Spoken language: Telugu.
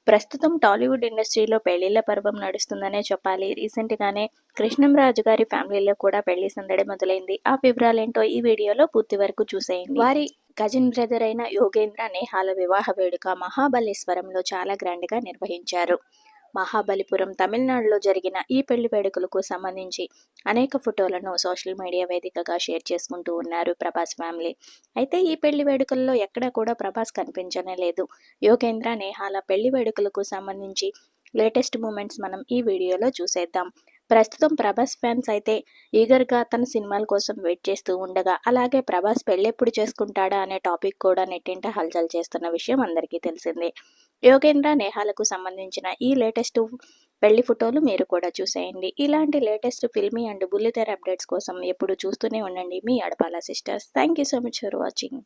ప్రస్తుతం టాలీవుడ్ ఇండస్ట్రీలో పెళ్లిళ్ల పర్వం నడుస్తుందనే చెప్పాలి. రీసెంట్గానే కృష్ణంరాజు గారి ఫ్యామిలీలో కూడా పెళ్లి సందడి మొదలైంది. ఆ వివరాలేంటో ఈ వీడియోలో పూర్తి వరకు చూసేయండి. వారి కజిన్ బ్రదర్ అయిన యోగేంద్ర నేహాల వివాహ వేడుక మహాబలేశ్వరంలో చాలా గ్రాండ్గా నిర్వహించారు. మహాబలిపురం తమిళనాడులో జరిగిన ఈ పెళ్లి వేడుకలకు సంబంధించి అనేక ఫోటోలను సోషల్ మీడియా వేదికగా షేర్ చేసుకుంటూ ఉన్నారు ప్రభాస్ ఫ్యామిలీ. అయితే ఈ పెళ్లి వేడుకల్లో ఎక్కడా కూడా ప్రభాస్ కనిపించనే లేదు. యోగేంద్ర నేహాల పెళ్లి వేడుకలకు సంబంధించి లేటెస్ట్ మూమెంట్స్ మనం ఈ వీడియోలో చూసేద్దాం. ప్రస్తుతం ప్రభాస్ ఫ్యాన్స్ అయితే ఈగర్గా తన సినిమాల కోసం వెయిట్ చేస్తూ ఉండగా, అలాగే ప్రభాస్ పెళ్ళెప్పుడు చేసుకుంటాడా అనే టాపిక్ కూడా నెట్టింట హల్చల్ చేస్తున్న విషయం అందరికీ తెలిసిందే. యోగేంద్ర నేహాలకు సంబంధించిన ఈ లేటెస్ట్ పెళ్లి ఫోటోలు మీరు కూడా చూసేయండి. ఇలాంటి లేటెస్ట్ ఫిల్మీ అండ్ బుల్లితెర అప్డేట్స్ కోసం ఎప్పుడు చూస్తూనే ఉండండి మీ Adapala sisters. Thank you so much for watching.